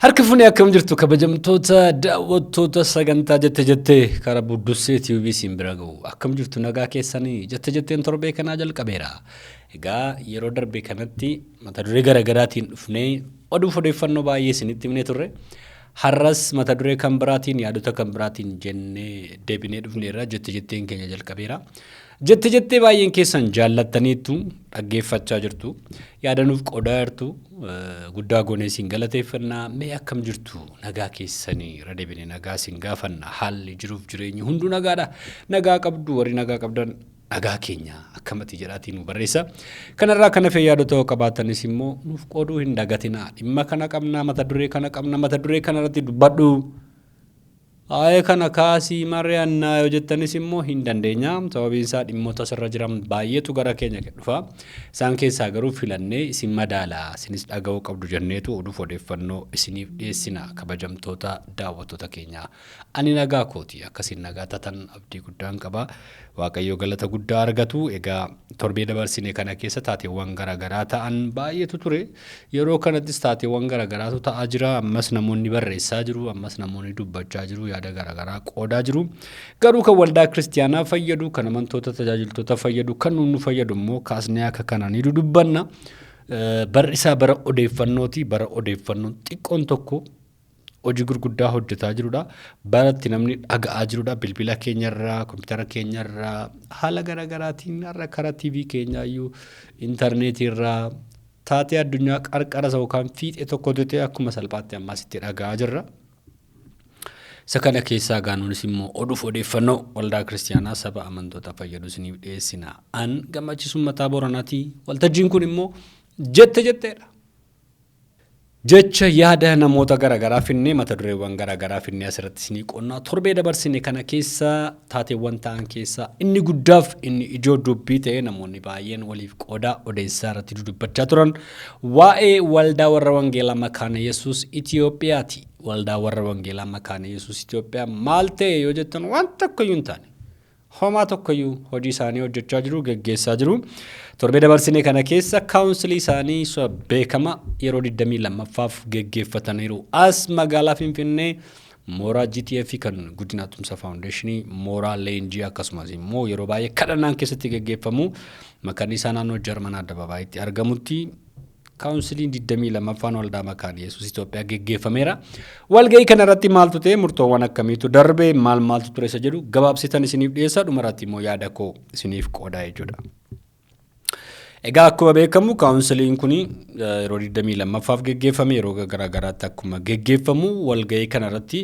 Harkifuni akkam jirtu kabajamtoota daawwattoota sagantaa Jette Jettee karaa Budduussee TUBE simbira ga'u akkam jirtu nagaa keessanii Jette Jetteen torbee kanaa jalqabeera. Egaa yeroo darbe kanatti mata duree garaagaraatiin dhufnee odeeffannoo baay'ee isinitti himnee turre. Har'as mata duree kan biraatiin yaadota kan biraatiin jennee deebinee dhufneerra Jette Jetteen keenya jalqabeera. Jette Jettee baay'een keessan jaallattaniitu dhaggeeffachaa jirtu. Yaadanuuf qoodaa jirtu. Guddaa goonee siin galateeffannaa mee akkam jirtu nagaa keessanii irra deebinee nagaa siin gaafanna haalli jiruuf jireenyi hunduu nagaadha. Nagaa qabdu warri nagaa qabdan nagaa keenya akkamatti jedhaatiin nu barreessa. Kanarraa kana fee yaadota qabaatanis immoo nuuf qooduu hin dagatinaa. Dhimma kana qabnaa mata duree kana qabna mata duree kanarratti dubbadhu. Aye kana kaasii mari'annaa yoo jettanis immoo hin dandeenya. Sababiin isaa dhimmoota asirra jiran baay'eetu gara keenya dhufa. Isaan keessaa garuu filannee isin madaalaa isinis dhaga'uu qabdu jenneetu odeeffannoo isiniif dhiyeessina kabajamtoota daawwattoota keenya. Ani nagaa kooti akkasiin nagaa tatan abdii guddaan qaba. Waaqayyo galata guddaa argatu. Egaa torbee dabarsine kana keessa taateewwan garaagaraa ta'an baay'eetu ture. Yeroo kanattis taateewwan garaagaraatu ta'aa jira. Ammas namoonni barreessaa jiru, ammas namoonni dubbachaa jiru. Yaada garaagaraa qoodaa jiru. Garuu kan waldaa kiristiyaanaa fayyadu, kan amantoota tajaajiltoota fayyadu, kan nu fayyadu immoo kaasnee akka kanaan dubbanna. Bara isaa bara odeeffannooti. Bara odeeffannoon xiqqoon tokko hojii gurguddaa hojjetaa jirudha. Baratti namni dhaga'aa jirudha. Bilbila keenyarraa, kompiitara keenyarraa, haala garaagaraatiin har'a karaa TV keenyaayyuu, intarneetiirraa taatee addunyaa qarqara yookaan fiixee tokko ta'e akkuma salphaatti ammas itti dhaga'aa jirra. Isa kana keessaa gaanuunis immoo odeeffannoo waldaa kiristiyaanaa saba amantoota fayyadu isiniif dhiyeessina. An gammachiisuun mataa Booranaati. Waltajjiin kun immoo Jette Jetteedha. Jecha yaada namoota garaagaraa finnee mata dureewwan garaagaraa finnee asirratti isinii qonnaa torbee dabarsine kana keessa taateewwan ta'an keessa inni guddaaf inni ijoo dubbii ta'e namoonni baay'een waliif qoodaa odeessaa irratti dubbachaa turan waa'ee waldaa warra wangeelaa makaana Yesuus Itoophiyaati. Waldaa warra wangeelaa makaana Yesuus Itoophiyaa maal ta'e yoo jettan waan tokkoyyuu hin taane homaa tokkoyyuu hojii isaanii hojjechaa jiru geggeessaa jiru. Torbee dabarsine kana keessa kaawunsilii isaanii beekama yeroo 22ffaaf geggeeffataniiru. As magaalaa Finfinnee mooraa GTF kan Guddina Tumsa Foundationii mooraa leenjii akkasumas immoo yeroo baay'ee kadhannaan keessatti geggeeffamu makaanni isaa naannoo Jarmanaa Addababaayitti argamutti kaawunsiliin 22ffaan waldaa makaana Yesuus Itoophiyaa geggeeffameera. Walgahii kanarratti maaltu ta'e murtoowwan akkamiitu darbe maaltu ture isa jedhu gabaabsitan isiniif dhiyeessa dhumarratti immoo yaada koo isiniif qoodaa jechuudha. Egaa akkuma beekamu kaawunsiliin kun yeroo 22ffaaf geggeeffame yeroo garaagaraatti akkuma geggeeffamu walgahii kanarratti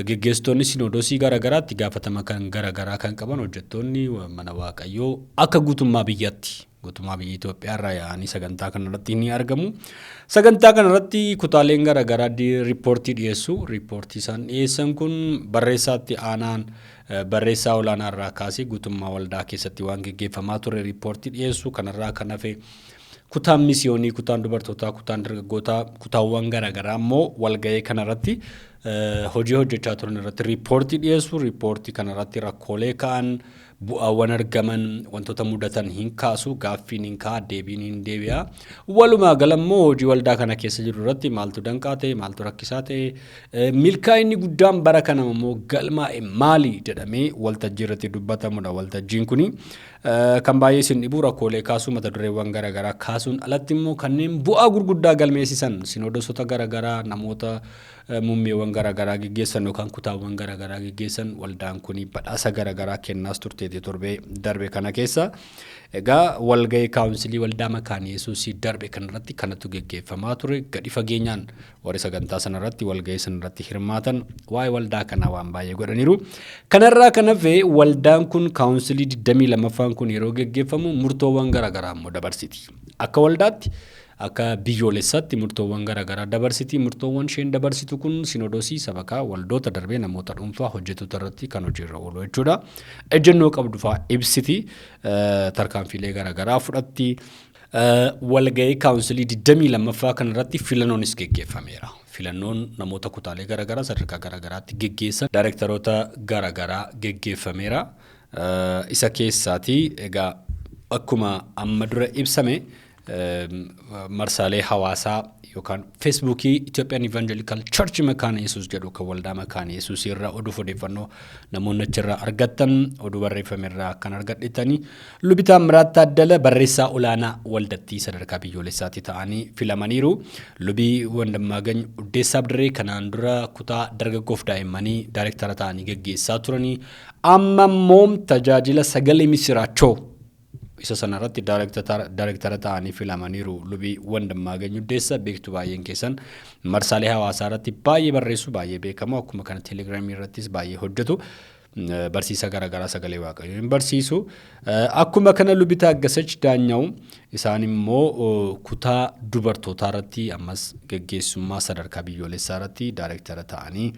geggeessitoonni sinoodosii garaagaraatti gaafatama kan garaagaraa kan qaban hojjettoonni mana waaqayyoo akka guutummaa biyyaatti guutummaa biyya Itoophiyaa irraa yaa'anii sagantaa kanarratti ni argamu. Sagantaa kanarratti kutaaleen garaagaraa riippoortii dhiyeessu. Riippoortii isaan dhiyeessan kun barreessaatti aanaan barreessaa olaanaa irraa kaasee guutummaa waldaa keessatti waan geggeeffamaa ture riippoortii dhiyeessu. Kanarraa kan hafe kutaan misiyoonii, kutaan dubartootaa, kutaan dargaggootaa, kutaawwan garaagaraa immoo walgahii kanarratti hojii hojjechaa turan irratti riippoortii dhiyeessu. Riippoortii kanarratti rakkoolee ka'an bu'aawwan argaman wantoota mudatan hin kaasu gaaffiin hin kaa deebiin hin deebi'a. Walumaa galammoo hojii waldaa kana keessa jiru irratti maaltu danqaa ta'e maaltu rakkisaa ta'e milkaa'inni guddaan bara kana immoo galmaa'e maali jedhamee waltajjii irratti dubbatamudha. Waltajjiin kuni kan baay'ee isin dhibu rakkoolee kaasuu mata dureewwan garaagaraa kaasuun alatti immoo kanneen bu'aa gurguddaa galmeessisan sinoodosota garaagaraa namoota muummeewwan garaagaraa geggeessan yookaan kutaawwan garaagaraa geggeessan waldaan kuni badhaasa garaagaraa kennaas turteeti torbee darbe kana keessa. Egaa walgahii kaawunsilii waldaa makaana Yesuus darbe kanarratti kanatu geggeeffamaa ture. Gadi fageenyaan warri sagantaa sanarratti walgahii sanarratti hirmaatan waa'ee waldaa kanaa waan baay'ee godhaniiru. Kanarraa kan hafe waldaan kun kaawunsilii 22ffaan kun yeroo geggeeffamu murtoowwan garaagaraa immoo dabarsiti. Akka waldaatti akka biyyoolessaatti murtoowwan garaagaraa dabarsiti. Murtoowwan isheen dabarsitu kun sinoodosii sabakaa waldoota darbee namoota dhuunfaa hojjettoota irratti kan hojiirra oolu jechuudha. Ejjennoo qabdu fa'aa ibsiti. Tarkaanfiilee garaagaraa fudhatti. Walgahii kaawunsilii 22ffaa kanarratti filannoonis geggeeffameera. Filannoon namoota kutaalee garaagaraa sadarkaa garaagaraatti geggeessan daayirektaroota garaagaraa geggeeffameera. Isa keessaati egaa akkuma amma dura ibsame marsaalee hawaasaa yookaan feesbuukii Ethiopian Evangelical Church Makaana Yesuus jedhu kan waldaa Makaana Yesuus irraa oduu odeeffannoo namoonni achirraa argatan oduu barreeffame irraa kan argadhitanii Lubi Taamiraat Taaddala barreessaa olaanaa waldattii sadarkaa biyyoolessaatti ta'anii filamaniiru. Lubi Wandimmaagany Uddeessaa Abdirree kanaan dura kutaa dargaggoof daa'immanii daayirektara ta'anii gaggeessaa turanii amma immoo tajaajila sagalee misiraachoo isa sanarratti daayirektara ta'anii filamaniiru. Lubi Wandimmaagany Uddeessaa beektu baay'een keessan marsaalee hawaasaa irratti baay'ee barreessu baay'ee beekamu akkuma kana teelegiraamii irrattis baay'ee hojjetu. Barsiisa garagaraa sagalee waaqayyoo barsiisu akkuma kana Lubi Taaggasach Daanyaw isaan immoo kutaa dubartootaa irratti ammas gaggeessummaa sadarkaa biyyoolessaa irratti daayirektara ta'anii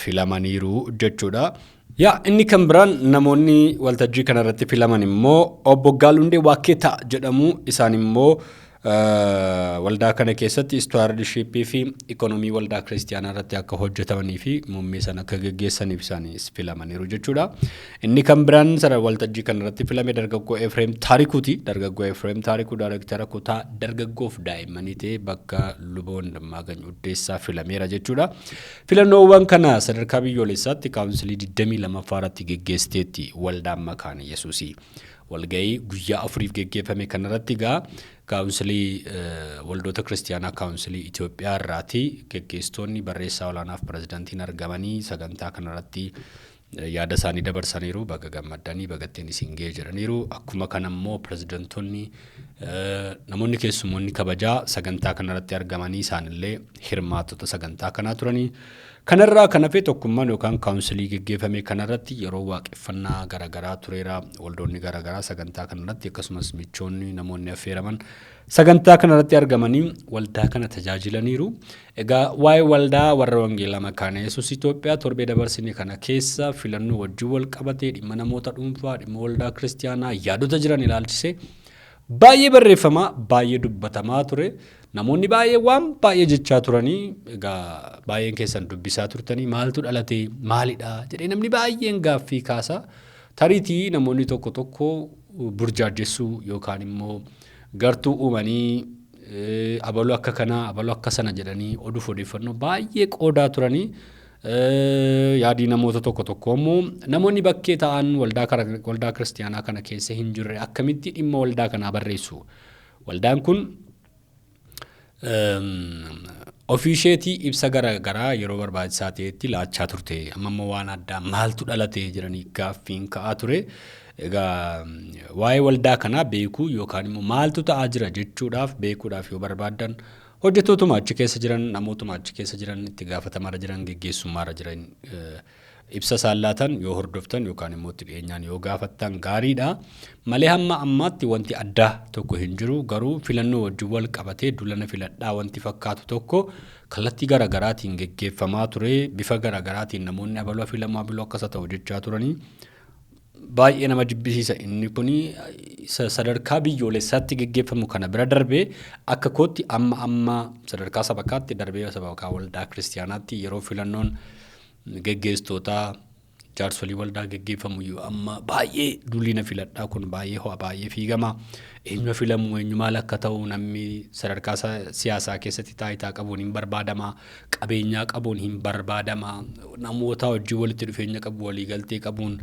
filamaniiru jechuudha. Yaa inni kan biraan namoonni waltajjii kana irratti filaman immoo obbo Gaalundee Waaqeetaa jedhamu isaan immoo waldaa kana keessatti stewardship fi economy waldaa Kiristiyaanaa irratti akka hojjetamanii fi muummee sana akka gaggeessaniif isaanis filamaniiru jechuudha. Inni kan biraan sara waltajjii kana irratti filame dargaggoo Efreem Taarikuuti. Dargaggoo Efreem Taarikuu daayirektara kutaa dargaggoof daa'immanii ta'ee bakka Luba Wandimmaagany Uddeessaa filameera jechuudha. Filannoowwan kana sadarkaa biyyoolessaatti kaawunsilii 22 irratti gaggeessiteetti waldaan Makaana Yesuusii. Walgahii guyyaa afuriif gaggeeffame kanarratti gaa kaawunsilii waldoota Kiristiyaanaa kaawunsilii Itoophiyaa irraati gaggeessitoonni barreessaa olaanaaf pirezidaantiin argamanii sagantaa kanarratti yaada isaanii dabarsaniiru baga gammaddanii bagatteen isin ga'ee jedhaniiru. Akkuma kana immoo pirezidaantoonni namoonni keessummoonni kabajaa sagantaa kanarratti argamanii isaanillee hirmaattota sagantaa kanaa turanii. Kanarraa kan hafe tokkummaan yookaan kaawunsilii gaggeeffame kanarratti yeroo waaqeffannaa garagaraa tureera. Waldoonni garagaraa sagantaa kanarratti akkasumas michoonni namoonni affeeraman sagantaa kanarratti argamanii waldaa kana tajaajilaniiru. Egaa waa'ee waldaa warra wangeelaa Makaana Yesuus Itoophiyaa torbee dabarsine kana keessa filannoo wajjin wal qabatee dhimma namoota dhuunfaa dhimma waldaa Kiristiyaanaa yaadota jiran ilaalchisee baay'ee barreeffamaa baay'ee dubbatamaa ture. Namoonni baay'ee waan baay'ee jechaa turanii egaa baay'een keessan dubbisaa turtanii maaltu dhalate maalidha jedhee namni baay'een gaaffii kaasa. Tariitii namoonni tokko tokko burjaajessuu yookaan immoo gartuu uumanii abaluu akka kanaa abaluu akka sana jedhanii oduuf odeeffannoo baay'ee qoodaa turanii. Yaadii namoota tokko tokko immoo namoonni bakkee ta'an waldaa Kiristiyaanaa kana keessa hin jirre akkamitti dhimma waldaa kanaa barreessu. Waldaan kun ofiisheetii ibsa garagaraa yeroo barbaachisaa ta'etti laachaa turte. Amma immoo waan addaa maaltu dhalate jedhanii gaaffiin ka'aa ture. Egaa waa'ee waldaa kanaa beekuu yookaan immoo maaltu ta'aa jira jechuudhaaf beekuudhaaf yoo barbaadan hojjettootuma achi keessa jiran namootuma achi keessa jiran itti gaafatamarra jiran gaggeessummaarra jiran ibsa saallatan yoo hordoftan yookaan immoo itti dhiyeenyaan yoo gaafattan gaariidha. Malee hamma ammaatti wanti addaa tokko hin jiru. Garuu filannoo wajjin wal qabatee dulana filadhaa wanti fakkaatu tokko kallattii garagaraatiin gaggeeffamaa ture. Bifa garagaraatiin namoonni abaluu filamaa biloo akkasa ta'u jechaa turanii baay'ee nama jibbisiisa. Inni kuni sadarkaa biyyoolessaatti gaggeeffamu kana bira darbee akka kootti amma sadarkaa sabakaatti darbee sabakaa waldaa Kiristiyaanaatti yeroo filannoon gaggeessitootaa jaarsolii waldaa gaggeeffamu yoo amma baay'ee dulina filadhaa kun baay'ee ho'a baay'ee fiigama. Eenyu filamu eenyu maal akka ta'u namni sadarkaa siyaasaa keessatti taayitaa qabuun hin barbaadama. Qabeenyaa qabuun hin barbaadama. Namoota wajjin walitti dhufeenya qabu waliigaltee qabuun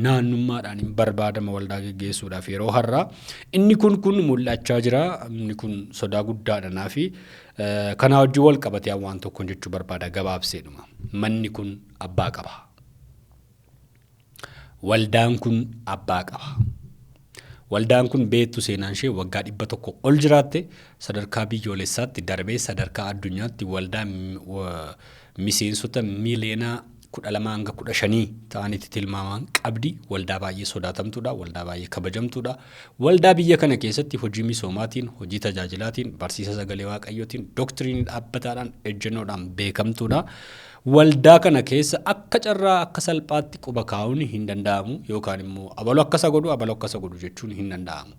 naannummaadhaan hin barbaadama waldaa gaggeessuudhaaf yeroo har'aa. Inni kun mul'achaa jira. Inni kun sodaa guddaadha fi kana wajjin wal qabatee waan tokko jechuu barbaada gabaabseedhuma. Manni kun abbaa qaba. Waldaan kun abbaa qaba. Waldaan kun beektu seenaan ishee waggaa 100 ol jiraatte sadarkaa biyyoolessaatti darbee sadarkaa addunyaatti waldaa miseensota miiliyoona 12 hanga 15 ta'anitti tilmaamaan qabdi. Waldaa baay'ee sodaatamtuudha, waldaa baay'ee kabajamtuudha. Waldaa biyya kana keessatti hojii misoomaatiin, hojii tajaajilaatiin, barsiisa sagalee waaqayyootiin, doktiriinii dhaabbataadhaan, ejjennoodhaan beekamtuudha. Waldaa kana keessa akka carraa akka salphaatti quba kaa'uun hin danda'amu yookaan immoo abaluu akkasa godhu jechuun hin danda'amu.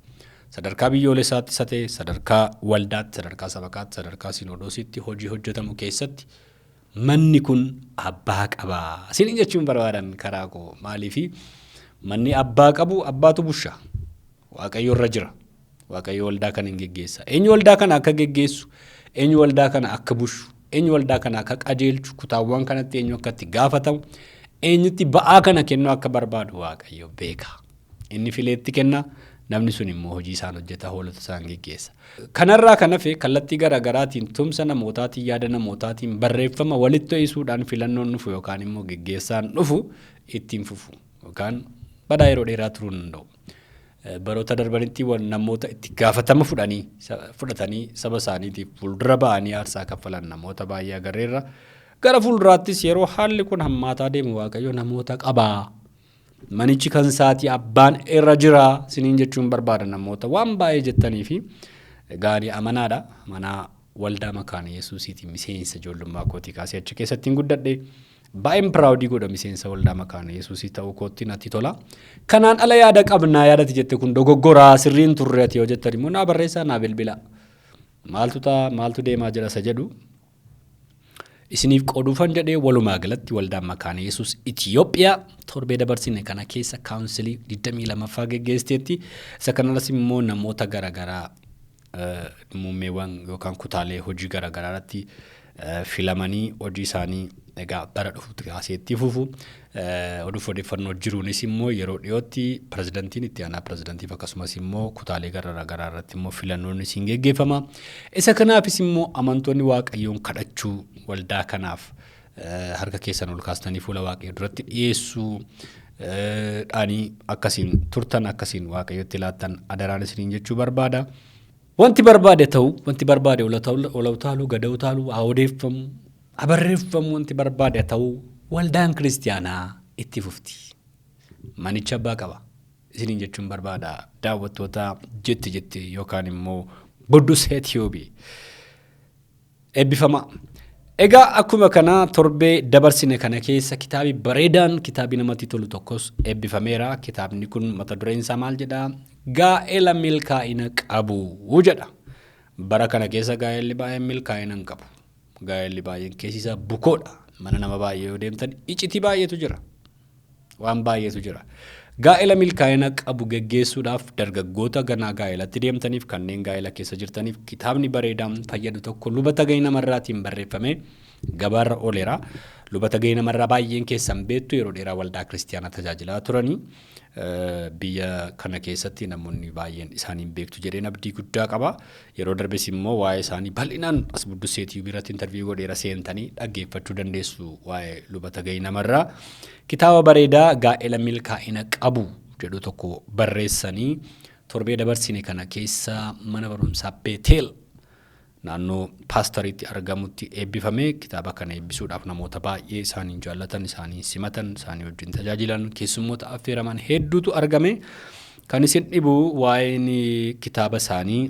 Sadarkaa biyyoolessaatti satee sadarkaa waldaatti sadarkaa sabakaatti sadarkaa sinodoositti hojii hojjetamu keessatti manni kun abbaa qaba. Isin jechuun barbaadan karaa koo maaliifi manni abbaa qabu abbaatu busha. Waaqayyo irra jira. Waaqayyo waldaa kana hin geggeessa. Eenyu waldaa kana akka geggeessu, eenyu waldaa kana akka bushu, eenyu waldaa kana akka qajeelchu, kutaawwan kanatti eenyu akka itti gaafatamu, eenyutti ba'aa kana kennu akka barbaadu Waaqayyo beeka. Inni fileetti kenna, namni sun immoo hojii isaan hojjeta, hoolota isaan geggeessa. Kanarraa kan hafe kallattii garaagaraatiin tumsa namootaatiin yaada namootaatiin barreeffama walitti ho'isuudhaan filannoon dhufu yookaan immoo geggeessaan dhufu ittiin fufu yookaan badaa yeroo dheeraa turuu hin danda'u. Baroota darbanitti namoota itti gaafatama fudhatanii saba isaaniitiif fuuldura ba'anii aarsaa kaffalan namoota baay'ee agarreerra. Gara fuulduraattis yeroo haalli kun hammaataa deemu Waaqayyo namoota qabaa. Manichi kan isaati abbaan irra jira siniin jechuun barbaada namoota waan baay'ee jettanii fi gaarii amanaadha. Mana waldaa makaana Yesuusiitiin miseensa ijoollummaa kootii kaasee achi keessatti hin guddadhe. Baay'een piraawudii godha miseensa waldaa makaana Yesuusii ta'uu kootti natti tola. Kanaan ala yaada qabnaa yaadati jette kun dogoggoraa sirriin turre ati yoo jettan immoo naa barreessaa naa bilbila. Maaltu deemaa jira isa jedhu. Isiniif qooduufan jedhee walumaa galatti waldaan makaana Yesuus Itiyoophiyaa torbee dabarsine kana keessa kaawunsilii 22ffaa geggeesteetti. Isa kanaras immoo namoota garaagaraa muummeewwan yookaan kutaalee hojii garaagaraa irratti filamanii hojii isaanii egaa bara dhufuutti kaaseetti fufu. Odeeffannoo jiruunis immoo yeroo dhiyootti pirezidantiin itti aanaa pirezidantiif akkasumas immoo kutaalee garaagaraa irratti immoo filannoon isin geggeeffama. Isa kanaafis immoo amantoonni Waaqayyoon kadhachuu waldaa kanaaf harka keessan ol kaastanii fuula Waaqayyoo duratti dhiyeessuu dhaanii akkasiin turtan akkasiin Waaqayyotti laattan adaraan isiniin jechuu barbaada. Wanti barbaade ta'u, wanti barbaade ol utaaluu, gad utaaluu, odeeffamu, abarreeffamu wanti barbaade ta'u waldaan kiristiyaanaa itti fufti. Manicha abbaa qaba. Isiniin jechuun barbaada daawwattoota Jette yookaan immoo Budduussee Tube. Eebbifama. Egaa akkuma kana torbee dabarsine kana keessa kitaabi bareedaan kitaabi namatti tolu tokkos eebbifameera. Kitaabni kun mata dureen isaa maal jedha? Gaa'ela milkaa'ina qabu jedha. Bara kana keessa gaa'elli baay'een milkaa'ina hin qabu. Gaa'elli baay'een keessi isaa bukoodha. Mana nama baay'ee yoo deemtan iccitii baay'eetu jira. Waan baay'eetu jira. Gaa'ela milkaa'ina qabu geggeessuudhaaf dargaggoota ganaa gaa'elatti deemtaniif kanneen gaa'ela keessa jirtaniif kitaabni bareedaan fayyadu tokko lubata gahii namarraatiin barreeffame gabaarra ooleera. Lubata gahii namarraa baay'een keessan beektu yeroo dheeraa waldaa kiristiyaanaa tajaajilaa turanii biyya kana keessatti namoonni baay'een isaaniin beektu jedheen abdii guddaa qaba. Yeroo darbes immoo waa'ee isaanii bal'inaan as Budduussee Tube irratti interviyuu godheera seentanii dhaggeeffachuu dandeessu waa'ee lubata gahii namarraa. Kitaaba bareedaa gaa'ela milkaa'ina qabu jedhu tokko barreessanii torbee dabarsine kana keessa mana barumsaa Beetel naannoo paastoriitti argamutti eebbifame. Kitaaba kana eebbisuudhaaf namoota baay'ee isaaniin jaallatan, isaaniin simatan, isaanii wajjin tajaajilan, keessummoota affeeraman hedduutu argame. Kan isin dhibu waa'een kitaaba isaanii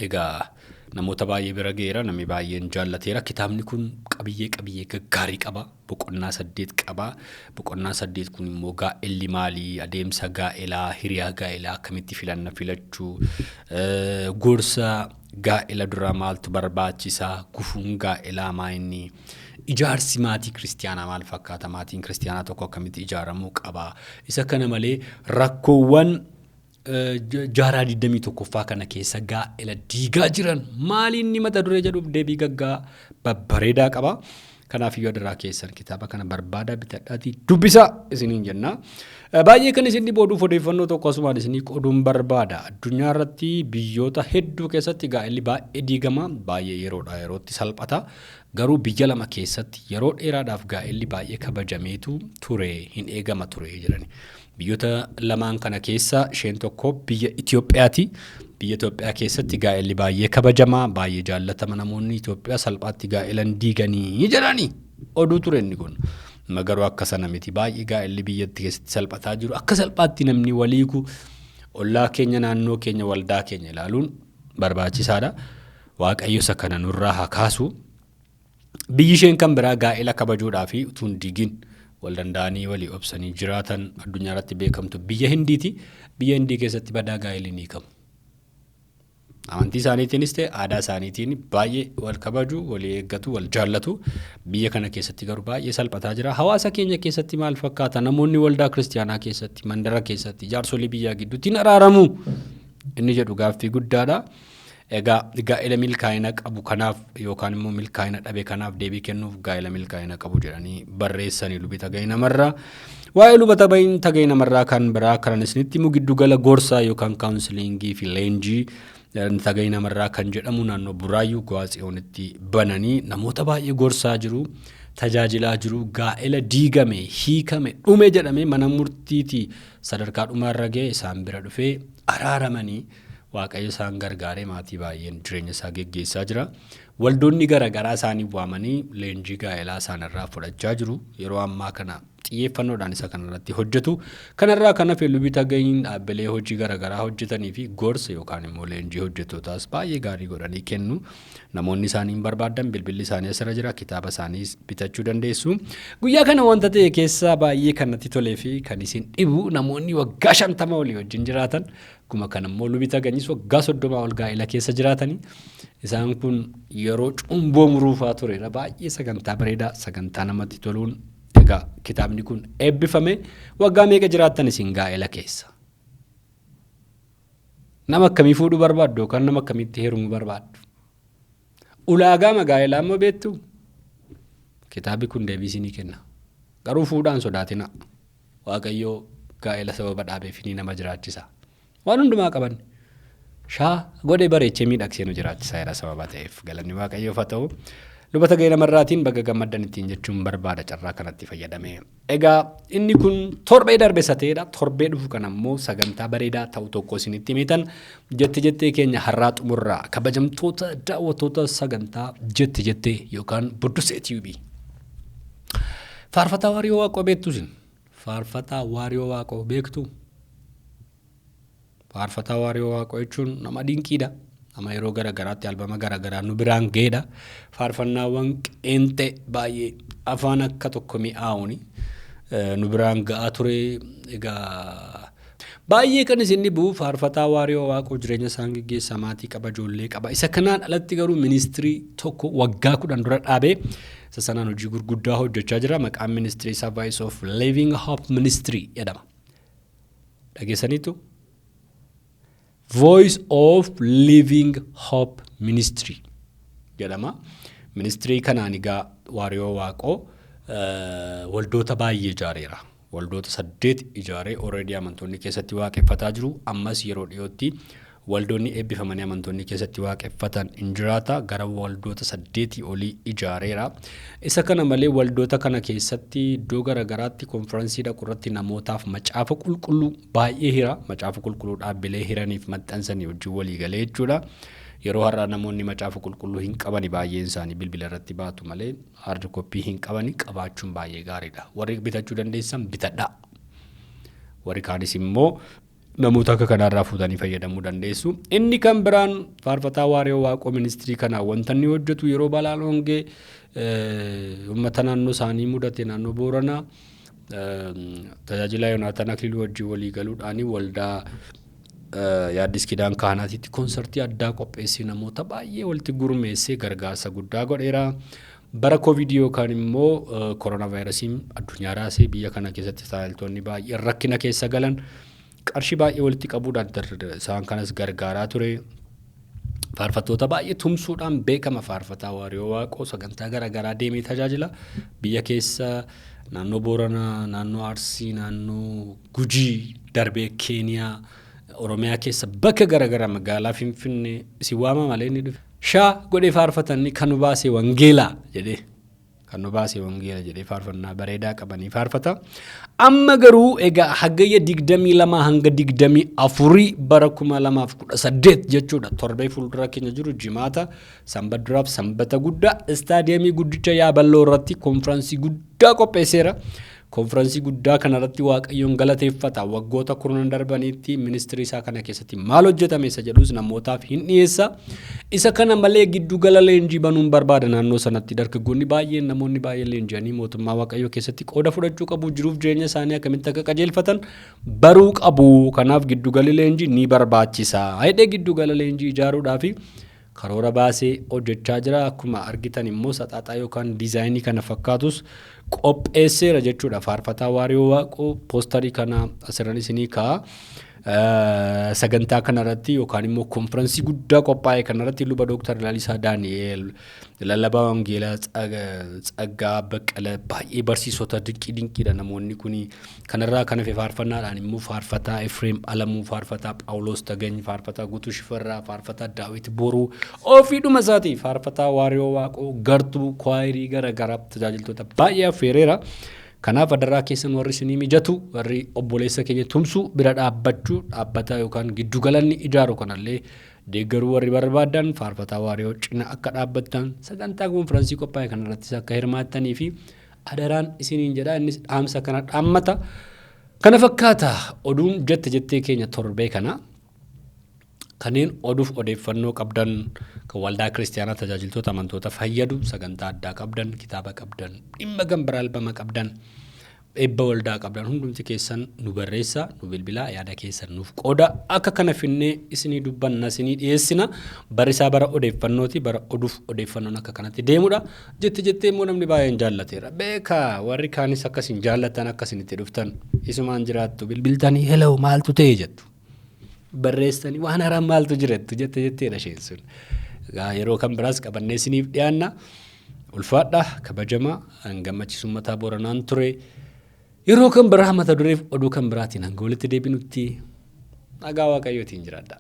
egaa namoota baay'ee bira geera, namni baay'een jaallateera. Kitaabni kun qabiyyee gaggaarii qaba. Boqonnaa 8 qaba. Boqonnaa 8 kun immoo gaa'elli maalii, adeemsa gaa'elaa, hiriyaa gaa'elaa akkamitti filachuu, gorsa gaa'ela dura maaltu barbaachisaa, gufuun gaa'elaa maayinni, ijaarsi maatii kiristiyaanaa maal fakkaata, maatiin kiristiyaanaa tokko akkamitti ijaaramuu qaba. Isa kana malee rakkoowwan jaaraa 21ffaa kana keessa gaa'ela diigaa jiran maaliin ni mata duree jedhuuf deebii gaggaa babbareedaa qaba. Kanaaf yoo daraa keessan kitaaba kana barbaada bitadhaatii dubbisa isiniin jenna. Baay'ee kan isin dhibooduuf odeeffannoo tokko asumaan isinii qooduun barbaada. Addunyaa irratti biyyoota hedduu keessatti gaa'elli baay'ee diigama, baay'ee yeroodhaa yerootti salphata. Garuu biyya lama keessatti yeroo dheeraadhaaf gaa'elli baay'ee kabajameetu ture, hin eegama ture jedhani. Biyyoota lamaan kana keessa isheen tokko biyya Itiyoophiyaati. Biyya Itoophiyaa keessatti gaa'elli baay'ee kabajamaa, baay'ee jaallatama. Namoonni Itoophiyaa salphaatti gaa'elan diiganii jedhani. Oduu ture inni kun. Magaruu akka sana miti. Baay'ee gaa'elli biyyatti keessatti salphataa jiru. Akka salphaatti namni waliiku ollaa keenya, naannoo keenya, waldaa keenya ilaaluun barbaachisaadha. Waaqayyo isa kana nurraa haa kaasu. Biyyi isheen kan biraa gaa'ela kabajuudhaa fi utuu hin diigin wal danda'anii walii obsanii jiraatan addunyaa irratti beekamtu biyya Hindiiti. Biyya Hindii keessatti badaa gaa'elli ni hiikamu. Amantii isaaniitiinis ta'e aadaa isaaniitiin baay'ee wal kabaju, wal eeggatu, wal jaallatu. Biyya kana keessatti garuu baay'ee salphataa jira. Hawaasa keenya keessatti maal fakkaata? Namoonni waldaa kiristiyaanaa keessatti, mandara keessatti, jaarsolii biyyaa gidduutti hin araaramu. inni jedhu gaaffii guddaadha. Egaa gaa'ela milkaa'ina qabu kanaaf yookaan immoo milkaa'ina dhabe kanaaf deebii kennuuf gaa'ela milkaa'ina qabu jedhanii barreessanii lubi tagay namarraa. Waa'ee luba tagay namarraa kan biraa kanan isinitti immoo giddugala gorsaa yookaan kaawunsiliingii fi leenjii tagay namarraa kan jedhamu naannoo Buraayyuu Gwaasiyoonitti bananii namoota baay'ee gorsaa jiru. Tajaajilaa jiru gaa'ela diigame hiikame dhume jedhame mana murtiiti sadarkaa dhumaarra ga'e isaan bira dhufee araaramanii waaqayyo isaan gargaaree maatii baay'een jireenya isaa geggeessaa jira. Waldoonni garaagaraa isaanii waamanii leenjii gaa'elaa isaanirraa fudhachaa jiru. Yeroo ammaa kana xiyyeeffannoodhaan isa kanarratti hojjetu. Kanarraa kan hafe lubi tagayin dhaabbilee hojii garaagaraa hojjetanii fi gorsa yookaan immoo leenjii hojjettootaas baay'ee gaarii godhanii kennu. Namoonni isaaniin barbaadan bilbilli isaanii asirra jira. Kitaaba isaaniis bitachuu dandeessu. Guyyaa kana wanta ta'e keessaa baay'ee kan natti tolee fi kan isin dhibu namoonni waggaa 50 olii wajjin jiraatan akkuma kan immoo lubi taganyis waggaa 30 ol gaa'ela keessa jiraatanii isaan kun yeroo cumboo muruufaa turedha. Baay'ee sagantaa bareedaa sagantaa namatti toluun egaa kitaabni kun eebbifame waggaa meeqa jiraattan isin gaa'ela keessa? Nama akkamii fuudhuu barbaaddu yookaan nama akkamitti heerumuu barbaaddu? Ulaagaa magaa'elaa immoo beektu? Kitaabni kun deebii isinii kenna. Garuu fuudhaan sodaatina. Waaqayyoo gaa'ela sababa dhaabeef ni nama jiraachisa. Waan hundumaa qaban. Shaa godhee bareechee miidhagsee nu jiraachisaa jira sababa ta'eef galanni waaqayyoof haa ta'u. Luba tagay namarraatiin baga gammaddan ittiin jechuun barbaada carraa kanatti fayyadame. Egaa inni kun torbee darbe sateedha. Torbee dhufu kan ammoo sagantaa bareedaa ta'u tokko isinitti himitan Jette Jettee keenya har'aa xumurraa kabajamtoota daawwattoota sagantaa Jette Jettee yookaan Budduussee Tube. Faarfataa Waariyoo Waaqoo beektu isin? Faarfataa Waariyoo Waaqoo beektu? Faarfataa Waariyoo Waaqoo jechuun nama dinqiidha. Nama yeroo garaagaraatti albama garaagaraa nu biraan ga'edha. Faarfannaawwan qeenxee baay'ee afaan akka tokko mi'aawuni nu biraan ga'aa ture. Egaa baay'ee kan isin dhibu faarfataa Waariyoo Waaqoo jireenya isaan geggeessaa maatii qaba ijoollee qaba. Isa kanaan alatti garuu ministirii tokko waggaa 10 dura dhaabee isa sanaan hojii gurguddaa hojjechaa jira. Maqaan ministirii isaa Voice of Living Hope Ministry jedhama. Dhageessaniitu? Voice of Living Hope Ministry jedhama. Ministirii kanaan egaa Waariyoo Waaqoo waldoota baay'ee ijaareera. Waldoota 8 ijaaree already amantoonni keessatti waaqeffataa jiru. Ammas yeroo dhiyootti waldoonni eebbifamanii amantoonni keessatti waaqeffatan injiraata gara waldoota 8 olii ijaareera. Isa kana malee waldoota kana keessatti iddoo garaagaraatti konferansii dhaqurratti namootaaf macaafa qulqulluu baay'ee hira. Macaafa qulqulluu dhaabbilee hiraniif maxxansanii wajjin walii galee jechuudha. Yeroo har'aa namoonni macaafa qulqulluu hin qabani baay'een isaanii bilbila irratti baatu malee hard copy hin qabani qabaachuun baay'ee gaariidha. Warri bitachuu dandeessan bitadhaa. Warri kaanis immoo namoota akka kanarraa fuutanii fayyadamuu dandeessu. Inni kan biraan faarfataa Waariyoo Waaqoo ministirii kana wanta inni hojjetu yeroo balaan hongee uummata naannoo isaanii mudate naannoo Booranaa tajaajila Yoonaataan Akililuu wajjin walii galuudhaan waldaa yaaddis kidaan kaanaatiitti konsertii addaa qopheessee namoota baay'ee walitti gurmeessee gargaarsa guddaa godheera. Bara COVID yookaan immoo korona vaayirasiin addunyaa raasee biyya kana keessatti tajaajiltoonni baay'ee rakkina keessa galan qarshii baay'ee walitti qabuudhaan isaan kanas gargaaraa ture. Faarfattoota baay'ee tumsuudhaan beekama faarfataa Waariyoo Waaqoo sagantaa garaagaraa deemee tajaajila. Biyya keessa naannoo Booranaa, naannoo Arsii, naannoo Gujii, darbee Keeniyaa, Oromiyaa keessa bakka garaagaraa magaalaa Finfinnee si waama malee ni dhufe. Shaa godhee faarfatanni kan nu baasee wangeelaa jedhee kan nu baasee wangeela jedhee faarfannaa bareedaa qabanii faarfata. Amma garuu egaa hagayya 22 hanga 24 bara 2018 jechuudha. Torbee fuuldura keenya jiru jimaata sanbaduraaf sanbata guddaa istaadiyeemii guddicha yaaballoo irratti konferansii guddaa qopheesseera. Konferansii guddaa kanarratti waaqayyoon galateeffata. Waggoota kurnan darbaniitti ministirii isaa kana keessatti maal hojjetame isa jedhus namootaaf hin dhiyeessa. Isa kana malee giddu gala leenjii banuun barbaada naannoo sanatti dargaggoonni baay'een namoonni baay'een leenji'anii mootummaa waaqayyoo keessatti qooda fudhachuu qabu. Jiruuf jireenya isaanii akkamitti akka qajeelfatan baruu qabu. Kanaaf giddu gala leenjii ni barbaachisa. Haydhee giddu gala leenjii ijaaruudhaaf karoora baasee hojjechaa jira. Akkuma argitan immoo saxaaxaa yookaan diizaayinii kana fakkaatus qopheesseera jechuudha. Faarfataa Waariyoo Waaqoo poostarii kana asirran isinii kaa'a. sagantaa kanarratti yookaan immoo konferansii guddaa qophaa'e kanarratti luba Dr. Lalisaa Daani'eel lallabaa wangeelaa Tsaggaa Baqqala baay'ee barsiisota dinqiidha namoonni kuni kanarraa kana faarfannaadhaan immoo faarfataa Efreem Alamuu faarfataa Phaawulos Tagany faarfataa Guutuu Shifarraa faarfataa Daawit Boruu ofiidhuma isaatii faarfataa Waariyoo Waaqoo gartuu kwaayirii gara garaa tajaajiltoota baay'ee affeereera. Kanaaf adaraa keessan warri isinii mijatu warri obboleessa keenya tumsu bira dhaabbachuu dhaabbata yookaan giddu galanni ijaaru kanallee deeggaruu warri barbaadan faarfataa Waariyoo cina akka dhaabbattan sagantaa konferansii qophaa'e kanarrattis akka hirmaattanii fi adaraan isiniin jedha innis dhaamsa kana dhaammata. Kana fakkaata oduun jette jettee keenya torbee kana kanneen oduuf odeeffannoo qabdan kan waldaa kiristaanaa tajaajiltoota amantoota fayyadu sagantaa addaa qabdan kitaaba qabdan dhimma gambara albama qabdan eebba waldaa qabdan hundumti keessan nu barreessa nu bilbilaa yaada keessan nuuf qooda akka kana finnee isinii dubbanna isinii dhiyeessina barisaa bara odeeffannooti bara oduuf odeeffannoon akka kanatti deemudha jettee immoo namni baay'een jaallateera beeka warri kaanis akkasiin jaallatan akkasiin itti dhuftan isumaan jiraattu bilbiltanii hello maaltu ta'e jettu barreessanii waan haaraan maaltu jirettu jetteedha isheen sun. Yeroo kan biraas qabannee isiniif dhiyaanna ulfaadha kabajamaa gammachiisu mataa Booranaan ture yeroo kan biraa mata dureef oduu kan biraatiin hanga walitti deebinutti nagaa waaqayyootiin jiraadha.